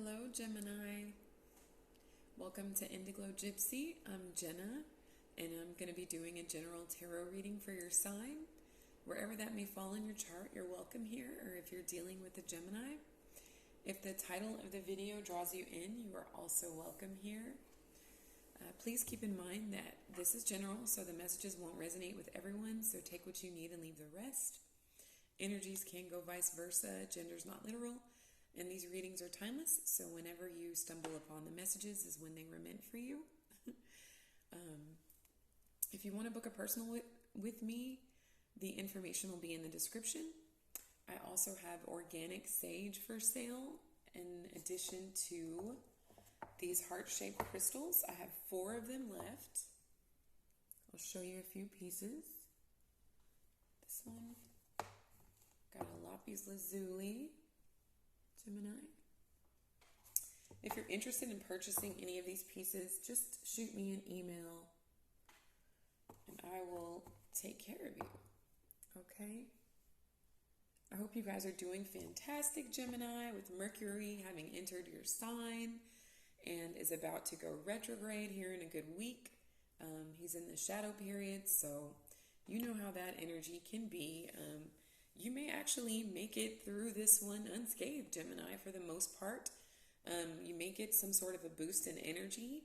Hello, Gemini. Welcome to IndigloJypsy. I'm Jenna, and I'm going to be doing a general tarot reading for your sign. Wherever that may fall in your chart, you're welcome here, or if you're dealing with a Gemini. If the title of the video draws you in, you are also welcome here. Please keep in mind that this is general, so the messages won't resonate with everyone, so take what you need and leave the rest. Energies can go vice versa, gender's not literal. And these readings are timeless, so whenever you stumble upon the messages is when they were meant for you. If you want to book a personal with me, the information will be in the description. I also have organic sage for sale in addition to these heart-shaped crystals. I have 4 of them left. I'll show you a few pieces. This one, got a lapis lazuli. Gemini. If you're interested in purchasing any of these pieces, just shoot me an email and I will take care of you. Okay? I hope you guys are doing fantastic, Gemini, with Mercury having entered your sign and is about to go retrograde here in a good week. He's in the shadow period, so you know how that energy can be. You may actually make it through this one unscathed, Gemini, for the most part. You may get some sort of a boost in energy,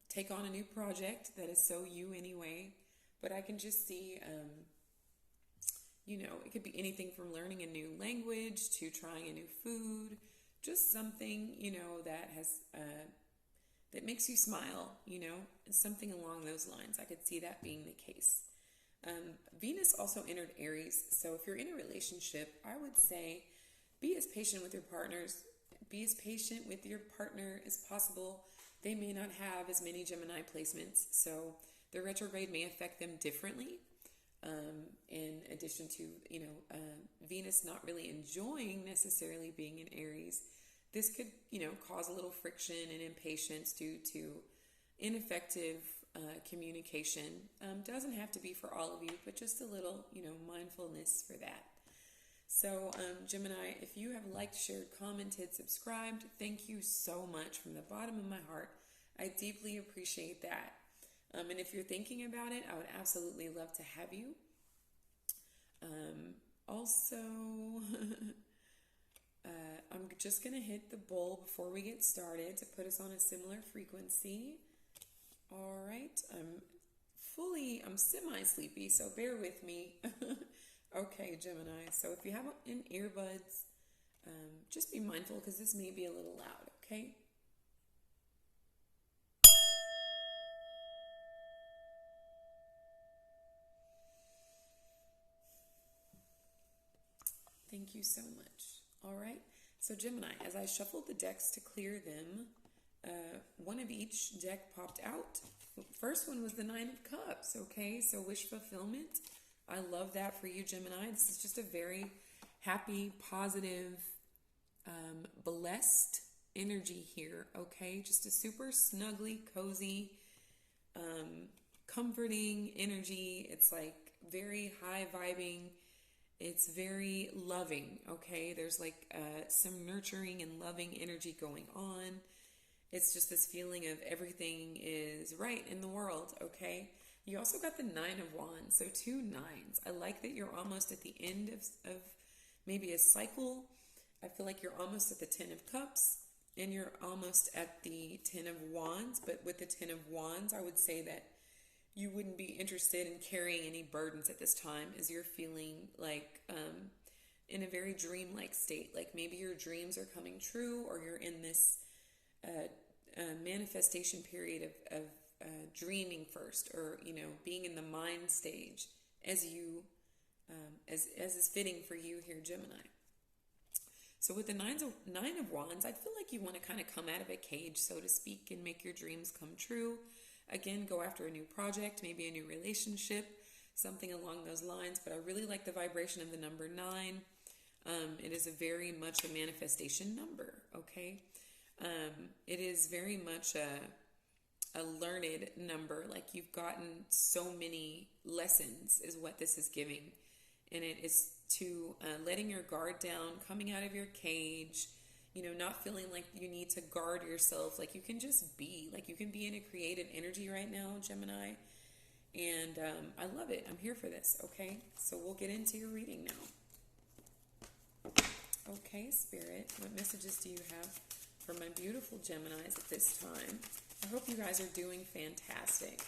take on a new project that is so you anyway. But I can just see, it could be anything from learning a new language to trying a new food, just something, that has, that makes you smile, something along those lines. I could see that being the case. Venus also entered Aries, so if you're in a relationship, I would say be as patient with your partners. Be as patient with your partner as possible. They may not have as many Gemini placements, so the retrograde may affect them differently. In addition to, Venus not really enjoying necessarily being in Aries, this could, cause a little friction and impatience due to ineffective communication. Doesn't have to be for all of you, but just a little, mindfulness for that. So, Gemini, if you have liked, shared, commented, subscribed, thank you so much from the bottom of my heart. I deeply appreciate that. And if you're thinking about it, I would absolutely love to have you. Also, I'm just going to hit the bowl before we get started to put us on a similar frequency. All right, I'm semi-sleepy, so bear with me. Okay, Gemini, so if you have in earbuds, just be mindful because this may be a little loud, okay? Thank you so much. All right, so Gemini, as I shuffled the decks to clear them, one of each deck popped out. First one was the 9 of Cups, okay? So wish fulfillment. I love that for you, Gemini. This is just a very happy, positive, blessed energy here, okay? Just a super snuggly, cozy, comforting energy. It's like very high vibing. It's very loving, okay? There's like some nurturing and loving energy going on. It's just this feeling of everything is right in the world, okay? You also got the 9 of Wands, so 2 9s. I like that you're almost at the end of maybe a cycle. I feel like you're almost at the 10 of Cups, and you're almost at the 10 of Wands. But with the 10 of Wands, I would say that you wouldn't be interested in carrying any burdens at this time, as you're feeling like in a very dreamlike state. Like maybe your dreams are coming true, or you're in this manifestation period of dreaming first, or being in the mind stage as you as is fitting for you here, Gemini. So with the 9 of Wands, I feel like you want to kind of come out of a cage, so to speak, and make your dreams come true. Again, go after a new project, maybe a new relationship, something along those lines. But I really like the vibration of the number 9. It is a very much a manifestation number, okay? It is very much a learned number. Like you've gotten so many lessons is what this is giving. And it is to letting your guard down, coming out of your cage, not feeling like you need to guard yourself. Like you can just be, like you can be in a creative energy right now, Gemini. And I love it. I'm here for this, okay? So we'll get into your reading now. Okay, Spirit, what messages do you have for my beautiful Geminis at this time? I hope you guys are doing fantastic.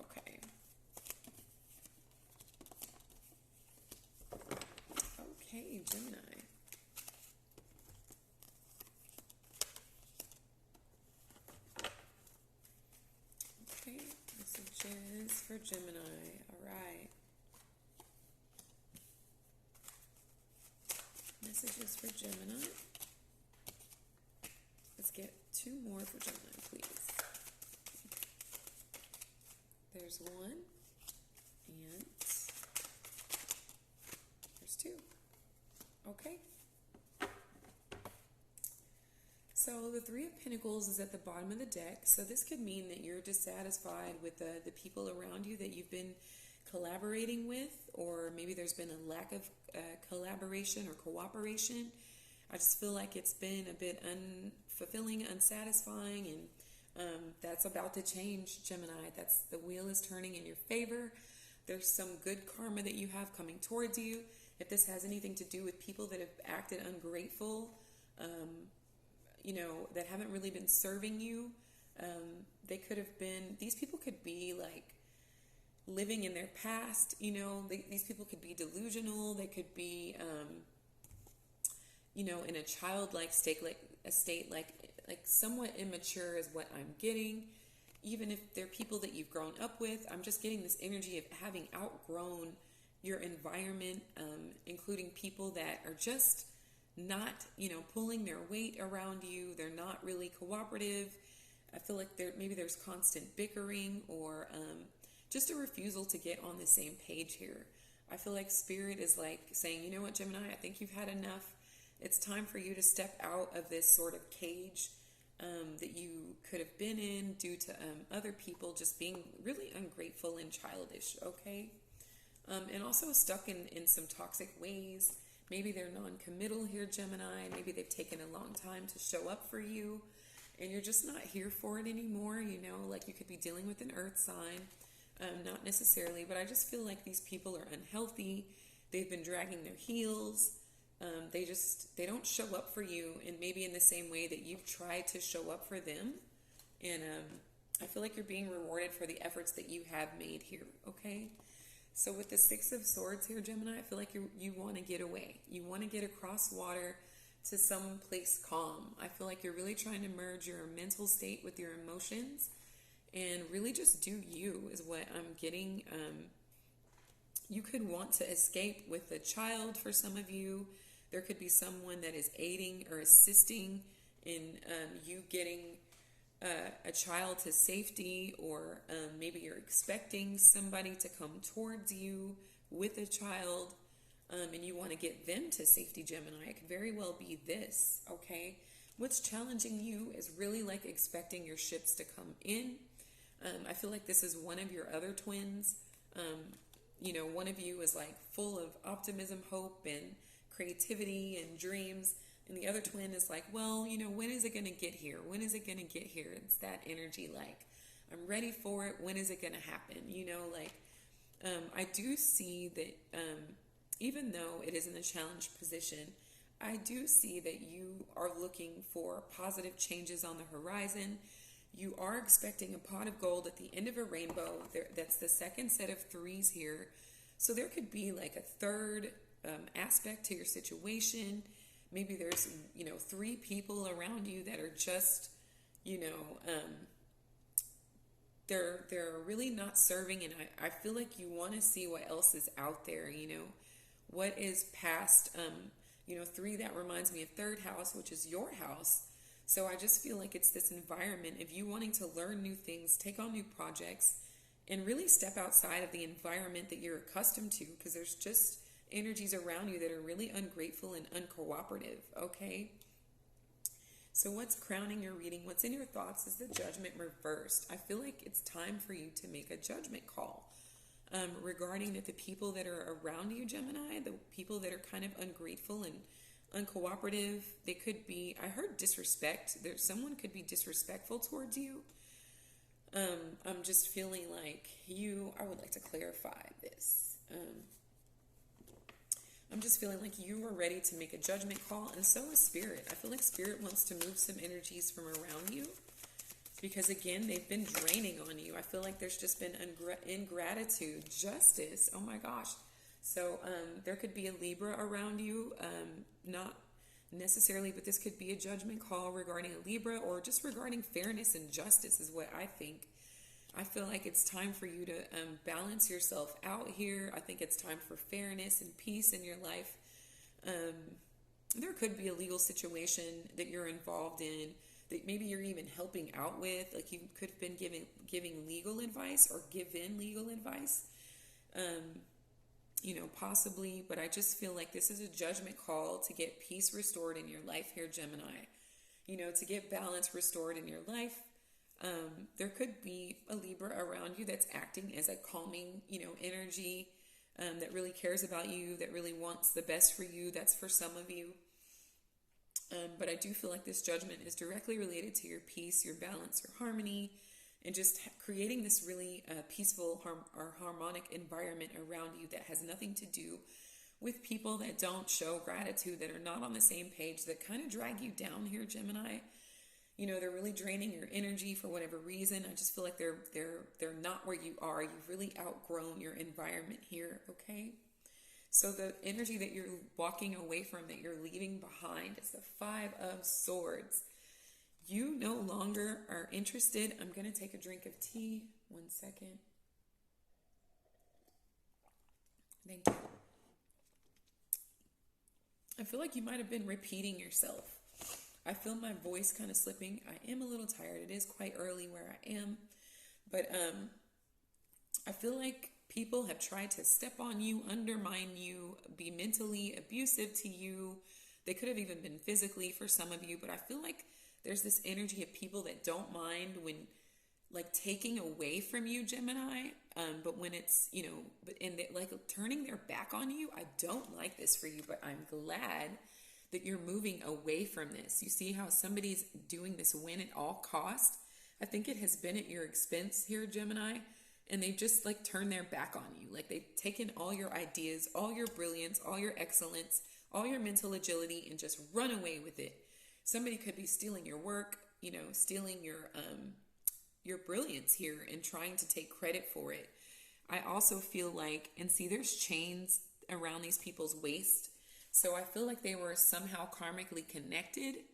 Okay. Okay, Gemini. Okay, messages for Gemini. All right. Messages for Gemini. Let's get two more for Gemini, please. There's one, and there's two. Okay. So the Three of Pentacles is at the bottom of the deck. So this could mean that you're dissatisfied with the people around you that you've been collaborating with, or maybe there's been a lack of collaboration or cooperation. I just feel like it's been a bit unfulfilling, unsatisfying, and that's about to change, Gemini. The wheel is turning in your favor. There's some good karma that you have coming towards you. If this has anything to do with people that have acted ungrateful, that haven't really been serving you, these people could be like living in their past, these people could be delusional. They could be, in a childlike state, like somewhat immature is what I'm getting. Even if they're people that you've grown up with, I'm just getting this energy of having outgrown your environment, including people that are just not, pulling their weight around you. They're not really cooperative. I feel like there's constant bickering or just a refusal to get on the same page here. I feel like Spirit is like saying, you know what, Gemini, I think you've had enough. It's time for you to step out of this sort of cage that you could have been in due to other people just being really ungrateful and childish, okay? And also stuck in some toxic ways. Maybe they're non-committal here, Gemini. Maybe they've taken a long time to show up for you, and you're just not here for it anymore, like you could be dealing with an earth sign. Not necessarily, but I just feel like these people are unhealthy. They've been dragging their heels. They don't show up for you, and maybe in the same way that you've tried to show up for them. And I feel like you're being rewarded for the efforts that you have made here, okay? So with the Six of Swords here, Gemini, I feel like you want to get away. You want to get across water to some place calm. I feel like you're really trying to merge your mental state with your emotions and really just do you is what I'm getting. You could want to escape with a child for some of you. There could be someone that is aiding or assisting in you getting a child to safety, or maybe you're expecting somebody to come towards you with a child, and you want to get them to safety, Gemini. It could very well be this, okay? What's challenging you is really like expecting your ships to come in. I feel like this is one of your other twins. One of you is like full of optimism, hope, and creativity and dreams. And the other twin is like, well, when is it going to get here? When is it going to get here? It's that energy like, I'm ready for it. When is it going to happen? I do see that even though it is in a challenged position, I do see that you are looking for positive changes on the horizon. You are expecting a pot of gold at the end of a rainbow. That's the second set of threes here. So there could be like a third aspect to your situation. Maybe there's, three people around you that are just, they're really not serving. And I feel like you want to see what else is out there, what is past, three, that reminds me of third house, which is your house. So I just feel like it's this environment of you wanting to learn new things, take on new projects, and really step outside of the environment that you're accustomed to, because there's just energies around you that are really ungrateful and uncooperative, okay? So what's crowning your reading, what's in your thoughts is the Judgment reversed. I feel like it's time for you to make a judgment call regarding the people that are around you, Gemini, the people that are kind of ungrateful and uncooperative. They could be, I heard disrespect. Someone could be disrespectful towards you. I'm just feeling like I would like to clarify this. I'm just feeling like you are ready to make a judgment call, and so is Spirit. I feel like Spirit wants to move some energies from around you because, again, they've been draining on you. I feel like there's just been ingratitude, justice. Oh my gosh. So there could be a Libra around you, not necessarily, but this could be a judgment call regarding a Libra or just regarding fairness and justice is what I think. I feel like it's time for you to balance yourself out here. I think it's time for fairness and peace in your life. There could be a legal situation that you're involved in that maybe you're even helping out with. Like you could have been giving legal advice or given legal advice. Possibly, but I just feel like this is a judgment call to get peace restored in your life here, Gemini. To get balance restored in your life. There could be a Libra around you that's acting as a calming, energy that really cares about you, that really wants the best for you. That's for some of you. But I do feel like this judgment is directly related to your peace, your balance, your harmony, and just creating this really peaceful or harmonic environment around you that has nothing to do with people that don't show gratitude, that are not on the same page, that kind of drag you down here, Gemini. They're really draining your energy for whatever reason. I just feel like they're not where you are. You've really outgrown your environment here, okay? So the energy that you're walking away from, that you're leaving behind, is the Five of Swords. You no longer are interested. I'm going to take a drink of tea. 1 second. Thank you. I feel like you might have been repeating yourself. I feel my voice kind of slipping. I am a little tired. It is quite early where I am. But I feel like people have tried to step on you, undermine you, be mentally abusive to you. They could have even been physically for some of you. But I feel like there's this energy of people that don't mind when, like, taking away from you, Gemini. But when it's, turning their back on you, I don't like this for you, but I'm glad that you're moving away from this. You see how somebody's doing this win at all cost? I think it has been at your expense here, Gemini, and they've just turned their back on you. Like they've taken all your ideas, all your brilliance, all your excellence, all your mental agility, and just run away with it. Somebody could be stealing your work, stealing your brilliance here and trying to take credit for it. I also feel like, and see, there's chains around these people's waist. So I feel like they were somehow karmically connected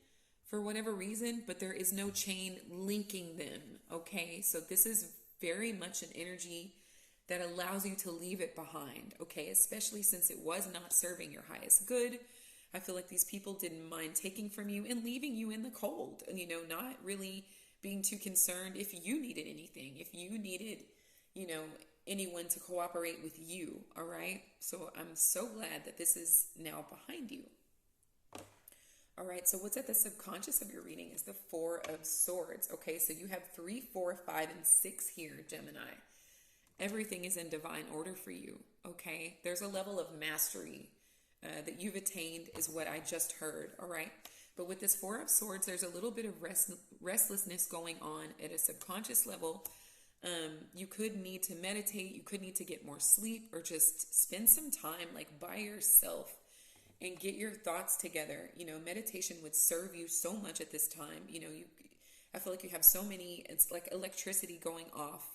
for whatever reason, but there is no chain linking them, okay? So this is very much an energy that allows you to leave it behind, okay? Especially since it was not serving your highest good. I feel like these people didn't mind taking from you and leaving you in the cold, not really being too concerned if you needed anything, if you needed, anyone to cooperate with you, all right? So I'm so glad that this is now behind you. All right, so what's at the subconscious of your reading is the Four of Swords, okay? So you have 3, 4, 5, and 6 here, Gemini. Everything is in divine order for you, okay? There's a level of mastery that you've attained is what I just heard, all right? But with this Four of Swords, there's a little bit of restlessness going on at a subconscious level. You could need to meditate, you could need to get more sleep, or just spend some time by yourself and get your thoughts together. Meditation would serve you so much at this time. I feel like you have so many, it's like electricity going off.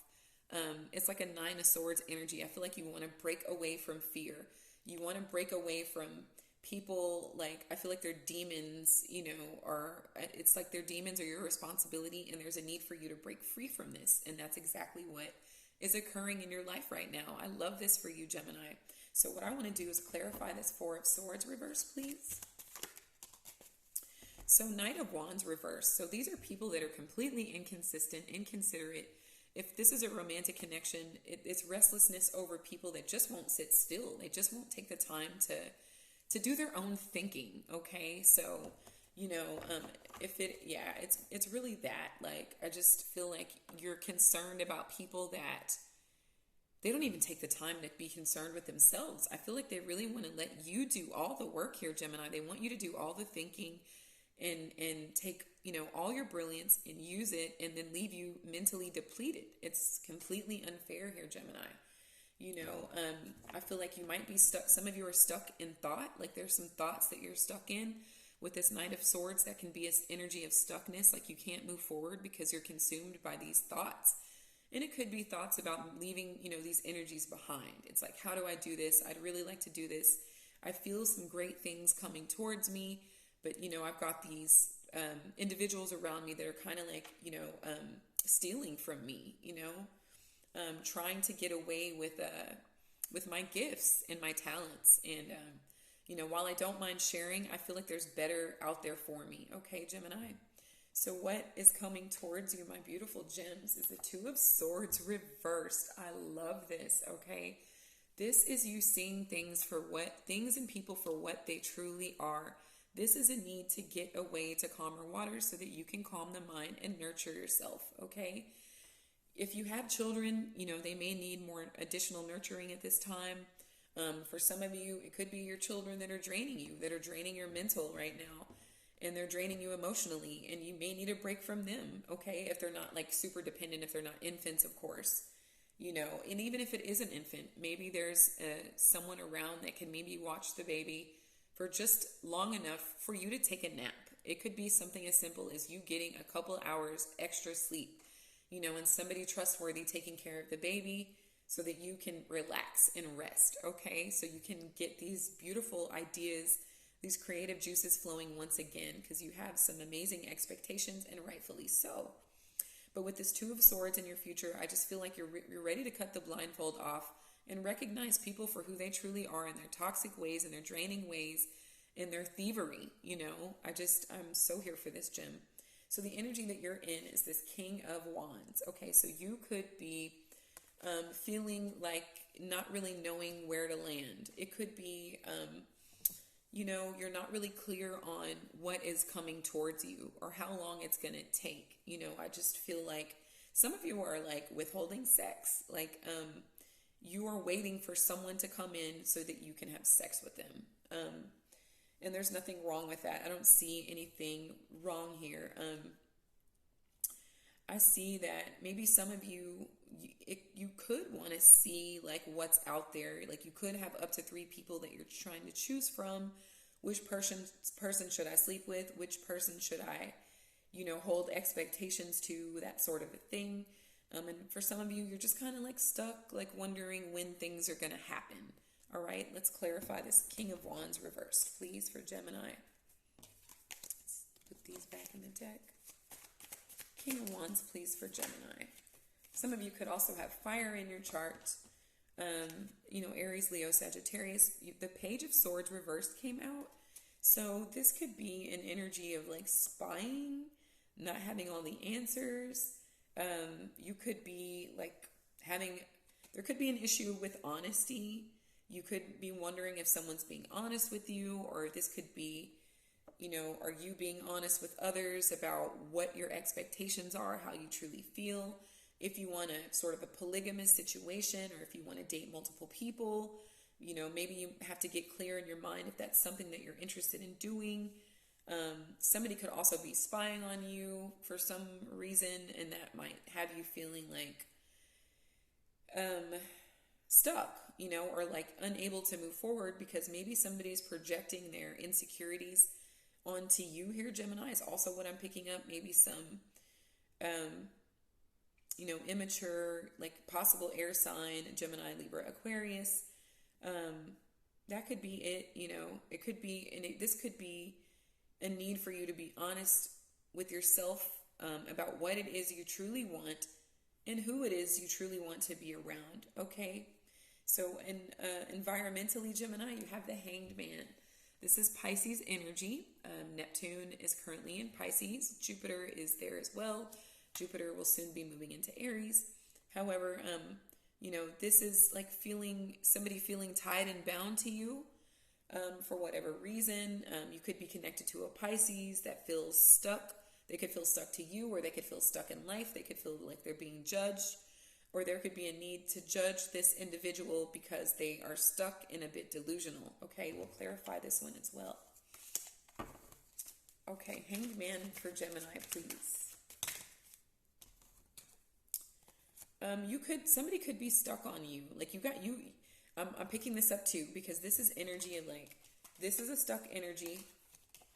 It's like a Nine of Swords energy. I feel like you want to break away from fear. You want to break away from people, I feel like their demons, it's like their demons are your responsibility, and there's a need for you to break free from this. And that's exactly what is occurring in your life right now. I love this for you, Gemini. So what I want to do is clarify this Four of Swords reverse, please. So Knight of Wands reverse. So these are people that are completely inconsistent, inconsiderate. If this is a romantic connection, it's restlessness over people that just won't sit still. They just won't take the time to do their own thinking, okay? So, it's really that. I just feel like you're concerned about people that they don't even take the time to be concerned with themselves. I feel like they really want to let you do all the work here, Gemini. They want you to do all the thinking and take, all your brilliance and use it and then leave you mentally depleted. It's completely unfair here, Gemini. I feel like you might be stuck. Some of you are stuck in thought. Like there's some thoughts that you're stuck in with this Knight of Swords that can be an energy of stuckness. Like you can't move forward because you're consumed by these thoughts. And it could be thoughts about leaving, these energies behind. It's like, how do I do this? I'd really like to do this. I feel some great things coming towards me, but, I've got these individuals around me that are kind of like, stealing from me, trying to get away with my gifts and my talents. And, while I don't mind sharing, I feel like there's better out there for me. Okay, Gemini. So what is coming towards you, my beautiful gems, is the Two of Swords reversed. I love this, okay? This is you seeing things and people for what they truly are. This is a need to get away to calmer waters so that you can calm the mind and nurture yourself, okay? If you have children, they may need more additional nurturing at this time. For some of you, it could be your children that are draining you, that are draining your mental right now. And they're draining you emotionally, and you may need a break from them, okay? If they're not like super dependent, if they're not infants, of course, and even if it is an infant, maybe there's someone around that can maybe watch the baby for just long enough for you to take a nap. It could be something as simple as you getting a couple hours extra sleep, and somebody trustworthy taking care of the baby so that you can relax and rest, okay? So you can get these beautiful ideas, these creative juices flowing once again, because you have some amazing expectations, and rightfully so. But with this Two of Swords in your future, I just feel like you're ready to cut the blindfold off and recognize people for who they truly are in their toxic ways and their draining ways and their thievery. I'm so here for this, gem. So the energy that you're in is this King of Wands. Okay, so you could be feeling like not really knowing where to land. It could be you're not really clear on what is coming towards you or how long it's going to take. I just feel like some of you are like withholding sex. Like, you are waiting for someone to come in so that you can have sex with them. And there's nothing wrong with that. I don't see anything wrong here. I see that maybe some of you, you could want to see like what's out there. Like you could have up to 3 people that you're trying to choose from. Which person should I sleep with? Which person should I, hold expectations to? That sort of a thing. And for some of you, you're just kind of like stuck, like wondering when things are going to happen. All right, let's clarify this King of Wands reversed, please, for Gemini. Let's put these back in the deck. King of Wands, please, for Gemini. Some of you could also have fire in your chart. Aries, Leo, Sagittarius. The Page of Swords reversed came out. So this could be an energy of like spying, not having all the answers. You could be like there could be an issue with honesty. You could be wondering if someone's being honest with you, or this could be, are you being honest with others about what your expectations are, how you truly feel? If you want a sort of a polygamous situation, or if you want to date multiple people, maybe you have to get clear in your mind if that's something that you're interested in doing. Somebody could also be spying on you for some reason, and that might have you feeling like stuck, or like unable to move forward because maybe somebody's projecting their insecurities onto you here, Gemini, is also what I'm picking up. Maybe some immature, like possible air sign, Gemini, Libra, Aquarius. That could be it, it could be, and this could be a need for you to be honest with yourself about what it is you truly want and who it is you truly want to be around, okay? So environmentally, Gemini, you have the Hanged Man. This is Pisces energy. Neptune is currently in Pisces. Jupiter is there as well. Jupiter will soon be moving into Aries. However, this is like somebody feeling tied and bound to you for whatever reason. You could be connected to a Pisces that feels stuck. They could feel stuck to you, or they could feel stuck in life. They could feel like they're being judged. or there could be a need to judge this individual because they are stuck in a bit delusional. Okay, we'll clarify this one as well. Okay, Hanged Man for Gemini, please. Somebody could be stuck on you. Like I'm picking this up too, because this is energy, like this is a stuck energy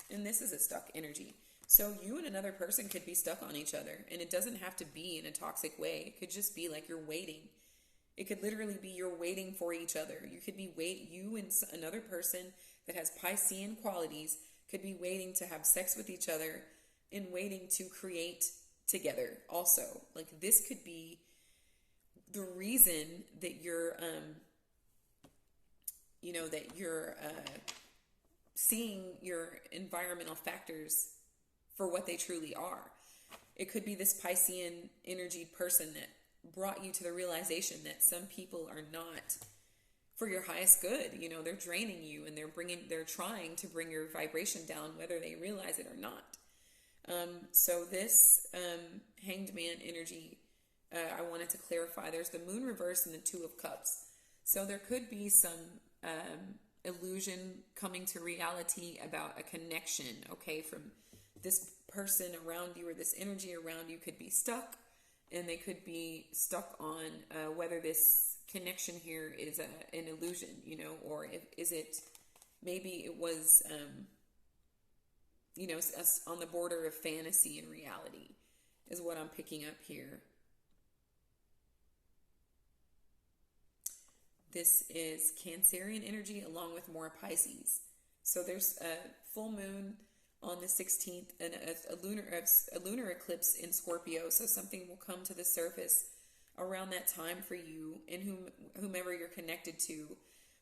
and this is a stuck energy. So you and another person could be stuck on each other, and it doesn't have to be in a toxic way. It could just be like you're waiting. It could literally be you're waiting for each other. You and another person that has Piscean qualities could be waiting to have sex with each other and waiting to create together also. Like this could be the reason that you're seeing your environmental factors for what they truly are. It could be this Piscean energy person that brought you to the realization that some people are not for your highest good. They're draining you, and they're trying to bring your vibration down, whether they realize it or not. So this Hanged Man energy, I wanted to clarify. There's the Moon reverse and the Two of Cups. So there could be some illusion coming to reality about a connection, okay, from this person around you, or this energy around you could be stuck, and they could be stuck on whether this connection here is an illusion, or maybe it was, on the border of fantasy and reality is what I'm picking up here. This is Cancerian energy along with more Pisces. So there's a full moon on the 16th and a lunar eclipse in Scorpio. So something will come to the surface around that time for you and whomever you're connected to.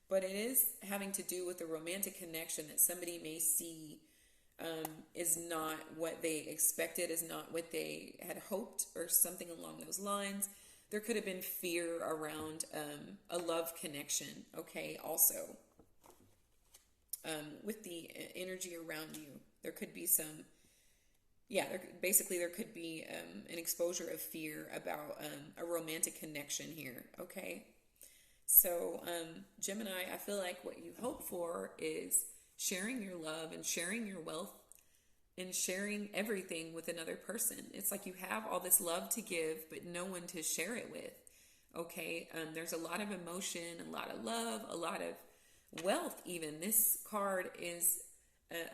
But it is having to do with a romantic connection that somebody may see is not what they expected, is not what they had hoped, or something along those lines. There could have been fear around a love connection, okay, also. With the energy around you, there could be there could be an exposure of fear about a romantic connection here, okay? So, Gemini, I feel like what you hope for is sharing your love and sharing your wealth and sharing everything with another person. It's like you have all this love to give, but no one to share it with, okay? There's a lot of emotion, a lot of love, a lot of wealth even. This card is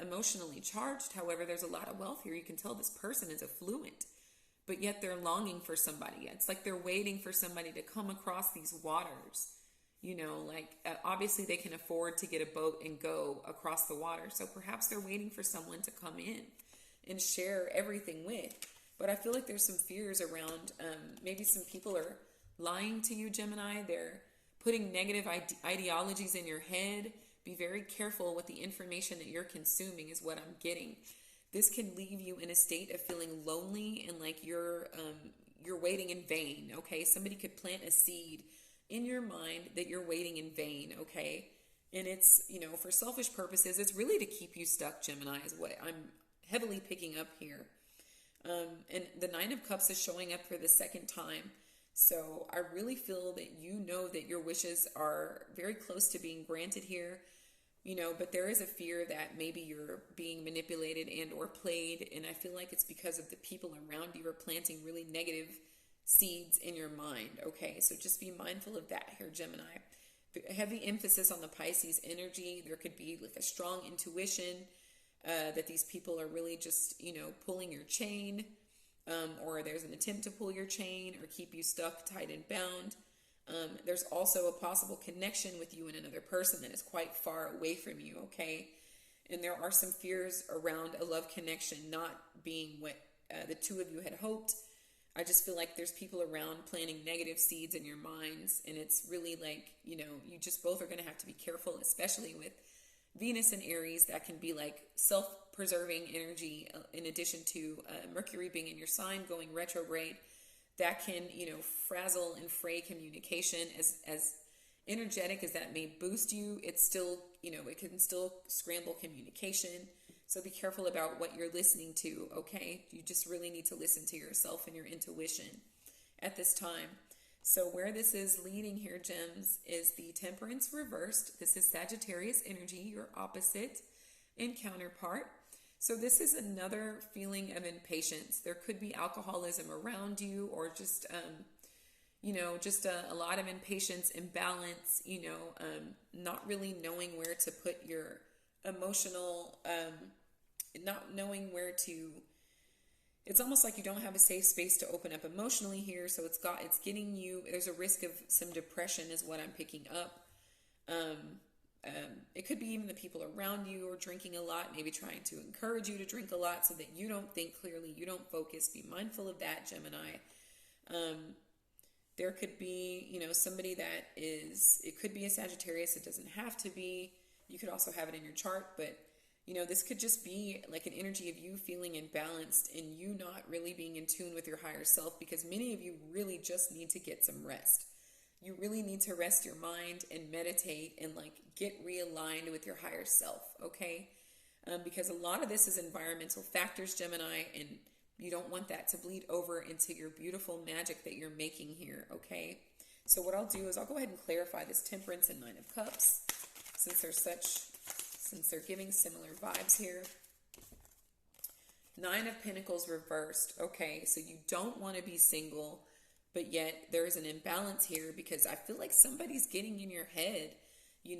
emotionally charged. However, there's a lot of wealth here. You can tell this person is affluent, but yet they're longing for somebody. It's like they're waiting for somebody to come across these waters. Obviously they can afford to get a boat and go across the water. So perhaps they're waiting for someone to come in and share everything with. But I feel like there's some fears around, maybe some people are lying to you, Gemini. They're putting negative ideologies in your head. Be very careful with the information that you're consuming is what I'm getting. This can leave you in a state of feeling lonely and like you're waiting in vain, okay? Somebody could plant a seed in your mind that you're waiting in vain, okay? And it's, for selfish purposes, it's really to keep you stuck, Gemini, is what I'm heavily picking up here. And the Nine of Cups is showing up for the second time. So I really feel that you know that your wishes are very close to being granted here, but there is a fear that maybe you're being manipulated and or played. And I feel like it's because of the people around you are planting really negative seeds in your mind, okay? So just be mindful of that here, Gemini. A heavy emphasis on the Pisces energy. There could be like a strong intuition that these people are really just, pulling your chain, or there's an attempt to pull your chain or keep you stuck, tied, and bound. There's also a possible connection with you and another person that is quite far away from you, okay? And there are some fears around a love connection not being what the two of you had hoped. I just feel like there's people around planting negative seeds in your minds, and it's really like, you just both are going to have to be careful, especially with Venus and Aries. That can be like self-preserving energy, in addition to Mercury being in your sign, going retrograde. That can, frazzle and fray communication. As energetic as that may boost you, it's still, it can still scramble communication. So be careful about what you're listening to, okay? You just really need to listen to yourself and your intuition at this time. So where this is leading here, gems, is the Temperance reversed. This is Sagittarius energy, your opposite and counterpart. So this is another feeling of impatience. There could be alcoholism around you, or just just a lot of impatience, imbalance, not really knowing where to put your emotional, not knowing where to, it's almost like you don't have a safe space to open up emotionally here. So it's getting you, there's a risk of some depression is what I'm picking up. It could be even the people around you are drinking a lot, maybe trying to encourage you to drink a lot so that you don't think clearly, you don't focus. Be mindful of that, Gemini. There could be, somebody that is, it could be a Sagittarius. It doesn't have to be. You could also have it in your chart, but this could just be like an energy of you feeling imbalanced and you not really being in tune with your higher self, because many of you really just need to get some rest. You really need to rest your mind and meditate and get realigned with your higher self, okay? Because a lot of this is environmental factors, Gemini, and you don't want that to bleed over into your beautiful magic that you're making here, okay? So what I'll do is I'll go ahead and clarify this Temperance and Nine of Cups, since they're giving similar vibes here. Nine of Pentacles reversed. Okay, so you don't want to be single, but yet there's an imbalance here because I feel like somebody's getting in your head. You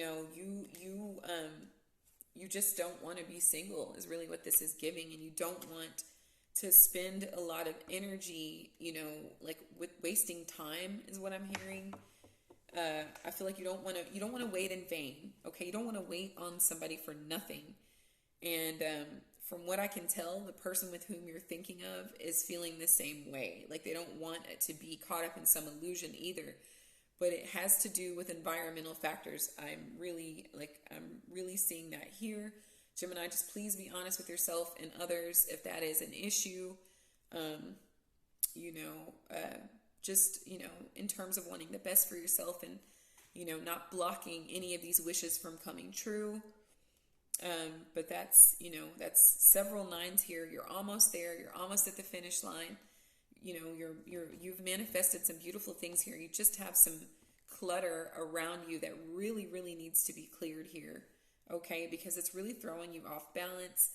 just don't want to be single is really what this is giving, and you don't want to spend a lot of energy, with wasting time is what I'm hearing. I feel like you don't want to wait in vain. Okay. You don't want to wait on somebody for nothing. And, from what I can tell, the person with whom you're thinking of is feeling the same way. Like they don't want it to be caught up in some illusion either, but it has to do with environmental factors. I'm really seeing that here. Gemini, just please be honest with yourself and others if that is an issue. In terms of wanting the best for yourself and, not blocking any of these wishes from coming true. But that's several nines here. You're almost there. You're almost at the finish line. You've manifested some beautiful things here. You just have some clutter around you that really, really needs to be cleared here. Okay, because it's really throwing you off balance,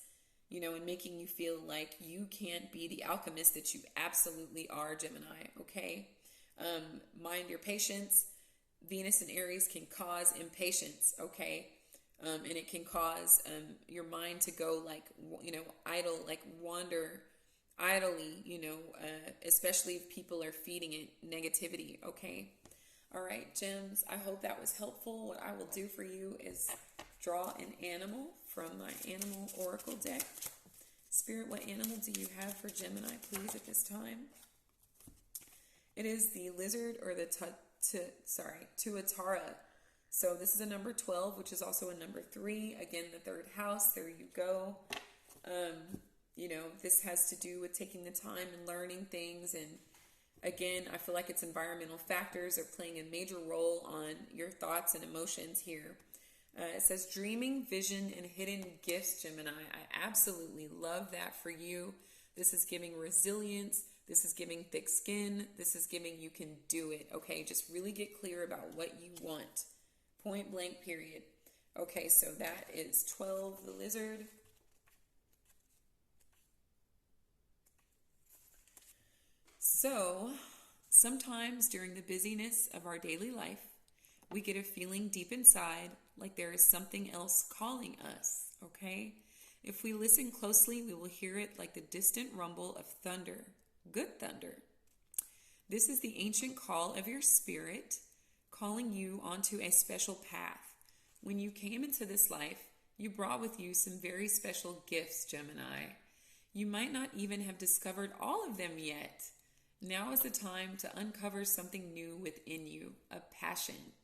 and making you feel like you can't be the alchemist that you absolutely are, Gemini. Okay, mind your patience. Venus and Aries can cause impatience. Okay, and it can cause your mind to go idle, wander idly. Especially if people are feeding it negativity. Okay, all right, gems. I hope that was helpful. What I will do for you is draw an animal from my animal oracle deck. Spirit, what animal do you have for Gemini, please, at this time? It is the lizard, or the tuatara. So this is a number 12, which is also a number 3. Again, the third house. There you go. This has to do with taking the time and learning things. And again, I feel like it's environmental factors are playing a major role on your thoughts and emotions here. It says dreaming, vision, and hidden gifts, Gemini. I absolutely love that for you. This is giving resilience. This is giving thick skin. This is giving you can do it. Okay, just really get clear about what you want. Point blank, period. Okay, so that is 12, the lizard. So sometimes during the busyness of our daily life, we get a feeling deep inside like there is something else calling us, okay? If we listen closely, we will hear it like the distant rumble of thunder, good thunder. This is the ancient call of your spirit calling you onto a special path. When you came into this life, you brought with you some very special gifts, Gemini. You might not even have discovered all of them yet. Now is the time to uncover something new within you, a passion,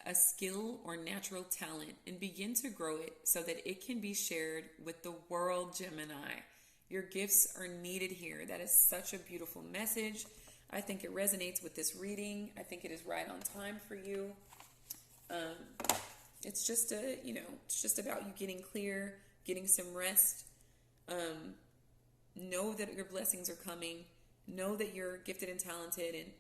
a skill or natural talent, and begin to grow it so that it can be shared with the world, Gemini. Your gifts are needed here. That is such a beautiful message. I think it resonates with this reading. I think it is right on time for you. It's just about you getting clear, getting some rest. Know that your blessings are coming. Know that you're gifted and talented, and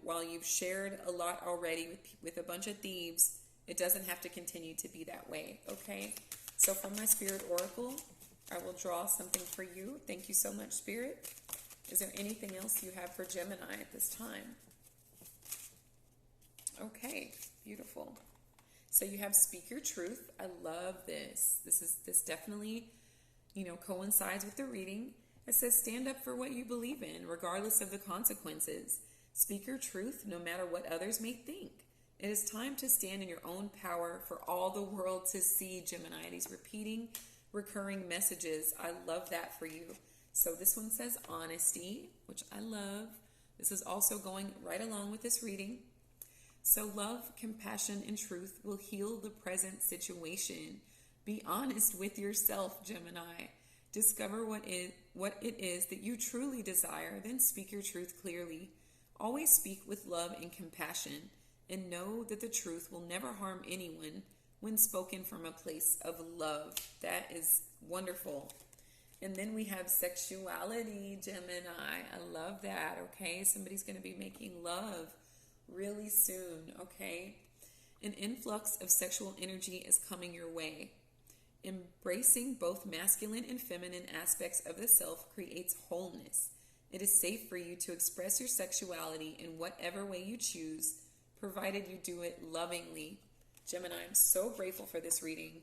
while you've shared a lot already with a bunch of thieves, it doesn't have to continue to be that way, okay? So from my Spirit Oracle, I will draw something for you. Thank you so much, Spirit. Is there anything else you have for Gemini at this time? Okay, beautiful. So you have Speak Your Truth. I love this. This definitely, coincides with the reading. It says, stand up for what you believe in, regardless of the consequences. Speak your truth, no matter what others may think. It is time to stand in your own power for all the world to see, Gemini. These repeating, recurring messages. I love that for you. So this one says honesty, which I love. This is also going right along with this reading. So love, compassion, and truth will heal the present situation. Be honest with yourself, Gemini. Discover what it is that you truly desire, then speak your truth clearly. Always speak with love and compassion, and know that the truth will never harm anyone when spoken from a place of love. That is wonderful. And then we have sexuality, Gemini. I love that, okay? Somebody's going to be making love really soon, okay? An influx of sexual energy is coming your way. Embracing both masculine and feminine aspects of the self creates wholeness. It is safe for you to express your sexuality in whatever way you choose, provided you do it lovingly. Gemini, I'm so grateful for this reading.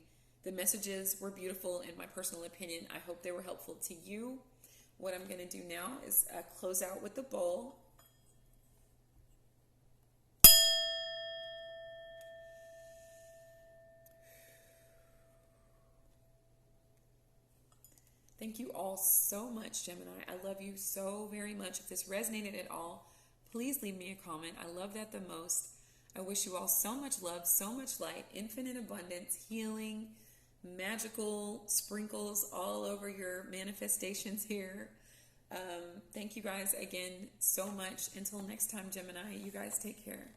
The messages were beautiful in my personal opinion. I hope they were helpful to you. What I'm going to do now is close out with the bowl. Thank you all so much, Gemini. I love you so very much. If this resonated at all, please leave me a comment. I love that the most. I wish you all so much love, so much light, infinite abundance, healing, magical sprinkles all over your manifestations here. Thank you guys again so much. Until next time, Gemini, you guys take care.